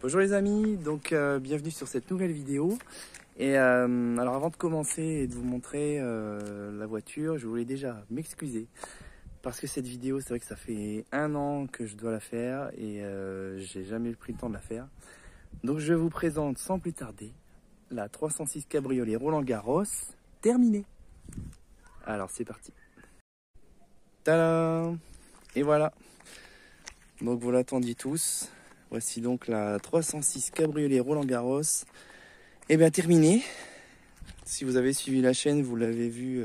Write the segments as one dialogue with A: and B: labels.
A: Bonjour les amis, donc bienvenue sur cette nouvelle vidéo. Et alors avant de commencer et de vous montrer la voiture, je voulais déjà m'excuser parce que cette vidéo, c'est vrai que ça fait 1 an que je dois la faire et j'ai jamais pris le temps de la faire. Donc je vous présente sans plus tarder la 306 Cabriolet Roland Garros terminée. Alors c'est parti. Tadam! Et voilà. Donc vous l'attendiez tous. Voici donc la 306 Cabriolet Roland Garros. Et bien terminée. Si vous avez suivi la chaîne, vous l'avez vu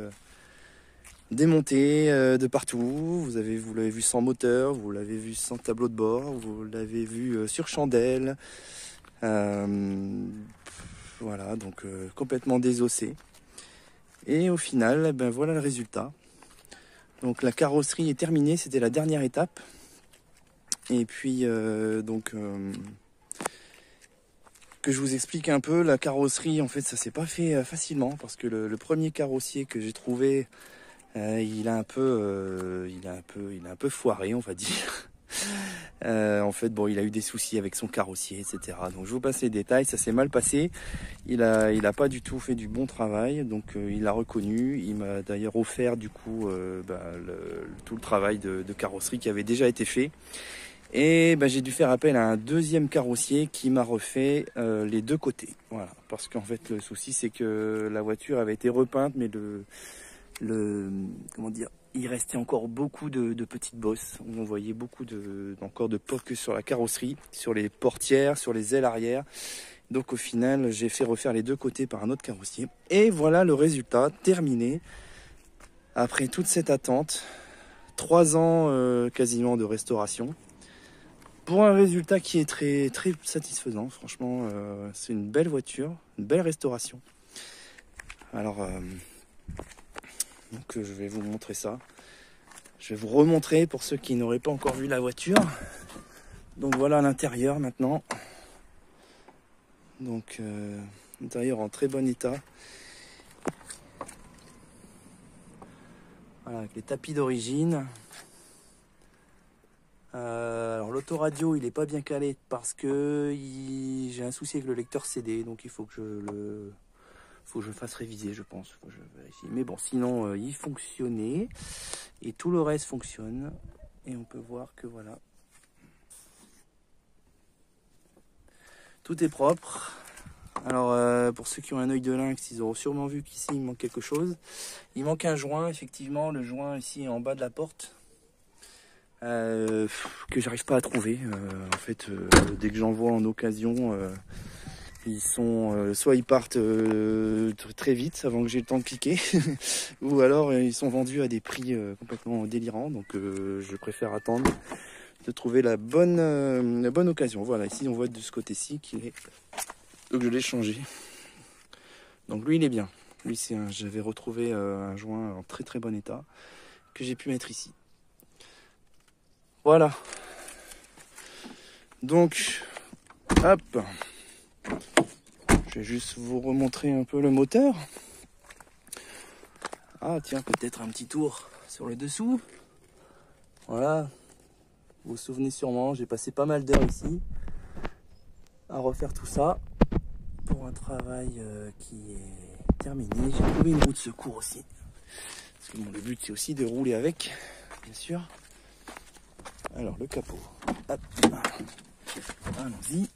A: démonter de partout. Vous l'avez vu sans moteur, vous l'avez vu sans tableau de bord, vous l'avez vu sur chandelle. Voilà, donc complètement désossé. Et au final, ben voilà le résultat. Donc la carrosserie est terminée, c'était la dernière étape. Et puis que je vous explique un peu, la carrosserie, en fait, ça s'est pas fait facilement parce que le premier carrossier que j'ai trouvé, il a un peu foiré, on va dire. En fait, bon, il a eu des soucis avec son carrossier, etc. Donc, je vous passe les détails. Ça s'est mal passé. Il a pas du tout fait du bon travail. Donc, il l'a reconnu. Il m'a d'ailleurs offert du coup tout le travail de carrosserie qui avait déjà été fait. Et j'ai dû faire appel à un deuxième carrossier qui m'a refait les deux côtés. Voilà, parce qu'en fait le souci c'est que la voiture avait été repeinte, mais comment dire, il restait encore beaucoup de petites bosses. On voyait encore de pocs sur la carrosserie, sur les portières, sur les ailes arrière. Donc au final, j'ai fait refaire les deux côtés par un autre carrossier. Et voilà le résultat terminé. Après toute cette attente, 3 ans quasiment de restauration. Pour un résultat qui est très très satisfaisant, franchement, c'est une belle voiture, une belle restauration. Alors, donc je vais vous montrer ça. Je vais vous remontrer pour ceux qui n'auraient pas encore vu la voiture. Donc voilà l'intérieur maintenant. Donc l'intérieur en très bon état. Voilà, avec les tapis d'origine. Alors l'autoradio il est pas bien calé parce que j'ai un souci avec le lecteur CD, donc il faut que je fasse réviser, je pense. Faut que je vérifie. Mais bon, sinon il fonctionnait et tout le reste fonctionne et on peut voir que voilà, tout est propre. Alors pour ceux qui ont un œil de lynx, ils auront sûrement vu qu'ici il manque quelque chose. Il manque un joint, effectivement, le joint ici en bas de la porte. Que j'arrive pas à trouver. En fait, dès que j'en vois en occasion, ils sont soit ils partent très vite avant que j'ai le temps de cliquer, ou alors ils sont vendus à des prix complètement délirants. Donc je préfère attendre de trouver la bonne occasion. Voilà, ici on voit de ce côté-ci qu'il est. Donc je l'ai changé. Donc lui il est bien. Lui j'avais retrouvé un joint en très très bon état que j'ai pu mettre ici. Voilà. Donc, hop. Je vais juste vous remontrer un peu le moteur. Ah tiens, peut-être un petit tour sur le dessous. Voilà. Vous vous souvenez sûrement, j'ai passé pas mal d'heures ici à refaire tout ça pour un travail qui est terminé. J'ai trouvé une roue de secours aussi. Parce que bon, le but c'est aussi de rouler avec, bien sûr. Alors le capot, hop, allons-y,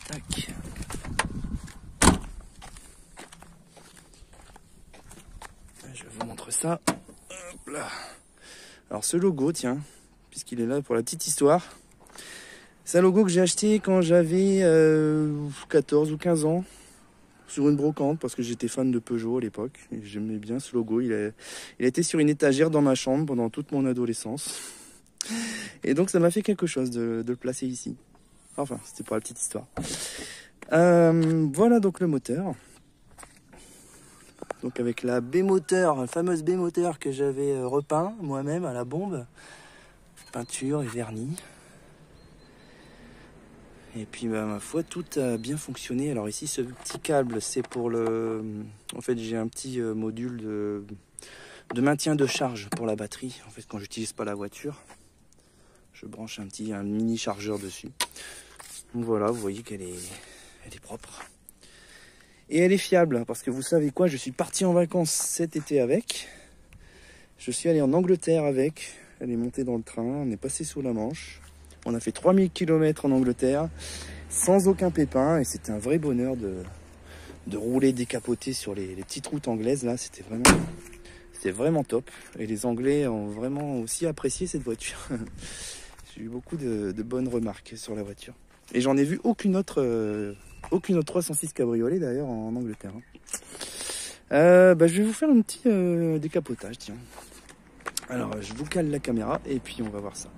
A: tac. Je vous montre ça, hop là. Alors ce logo, tiens, puisqu'il est là pour la petite histoire, c'est un logo que j'ai acheté quand j'avais 14 ou 15 ans, sur une brocante, parce que j'étais fan de Peugeot à l'époque, et j'aimais bien ce logo. Il a été sur une étagère dans ma chambre pendant toute mon adolescence. Et donc ça m'a fait quelque chose de le placer ici. Enfin, c'était pour la petite histoire. Voilà donc le moteur. Donc avec la B-moteur, la fameuse B-moteur que j'avais repeint moi-même à la bombe. Peinture et vernis. Et puis ma foi, tout a bien fonctionné. Alors ici, ce petit câble, c'est pour le... En fait, j'ai un petit module de maintien de charge pour la batterie. En fait, quand j'utilise pas la voiture, je branche un mini chargeur dessus. Donc voilà, vous voyez qu'elle est propre. Et elle est fiable, parce que vous savez quoi, je suis parti en vacances cet été avec. Je suis allé en Angleterre avec. Elle est montée dans le train, on est passé sous la Manche. On a fait 3000 km en Angleterre, sans aucun pépin. Et c'était un vrai bonheur de rouler décapoté sur les petites routes anglaises. Là, c'était vraiment top. Et les Anglais ont vraiment aussi apprécié cette voiture. J'ai eu beaucoup de bonnes remarques sur la voiture. Et j'en ai vu aucune autre 306 cabriolet d'ailleurs en Angleterre. Je vais vous faire un petit décapotage, tiens. Alors je vous cale la caméra et puis on va voir ça.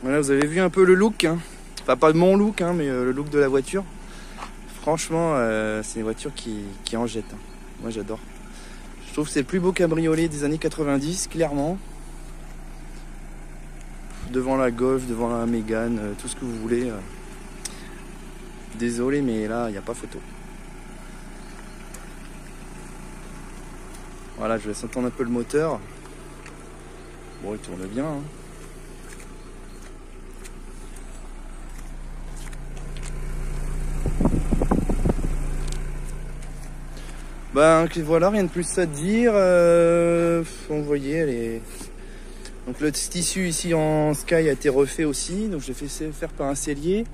A: Voilà, vous avez vu un peu le look, hein. Enfin pas mon look, hein, mais le look de la voiture. Franchement, c'est une voiture qui en jette, hein. Moi j'adore. Je trouve que c'est le plus beau cabriolet des années 90, clairement. Devant la Golf, devant la Mégane, tout ce que vous voulez. Désolé, mais là, il n'y a pas photo. Voilà, je laisse entendre un peu le moteur. Bon, il tourne bien, hein. Ben voilà, rien de plus à dire. Vous voyez, elle est... Donc le tissu ici en Sky a été refait aussi. Donc je l'ai fait faire par un sellier.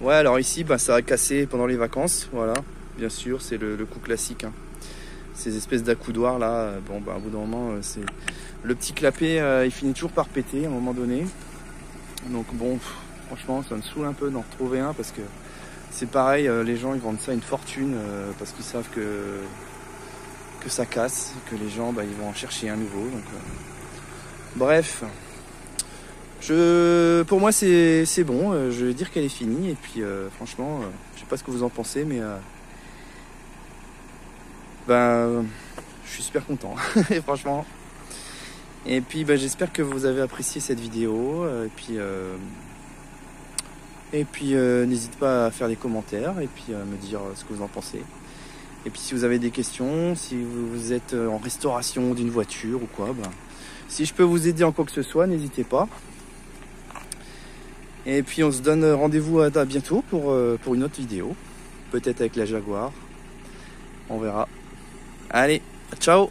A: Ouais, alors ici, ben, ça a cassé pendant les vacances. Voilà, bien sûr, c'est le coup classique, hein. Ces espèces d'accoudoirs là, bon, ben, au bout d'un moment, c'est... Le petit clapet, il finit toujours par péter à un moment donné. Donc bon, franchement, ça me saoule un peu d'en retrouver un parce que... C'est pareil, les gens ils vendent ça une fortune parce qu'ils savent que ça casse, que les gens ils vont en chercher un nouveau. Donc, bref, pour moi c'est bon, je vais dire qu'elle est finie et puis franchement, je sais pas ce que vous en pensez, mais je suis super content, franchement. Et puis j'espère que vous avez apprécié cette vidéo et puis n'hésitez pas à faire des commentaires et puis me dire ce que vous en pensez. Et puis si vous avez des questions, si vous êtes en restauration d'une voiture ou quoi, si je peux vous aider en quoi que ce soit, n'hésitez pas. Et puis on se donne rendez-vous à bientôt pour une autre vidéo. Peut-être avec la Jaguar. On verra. Allez, ciao!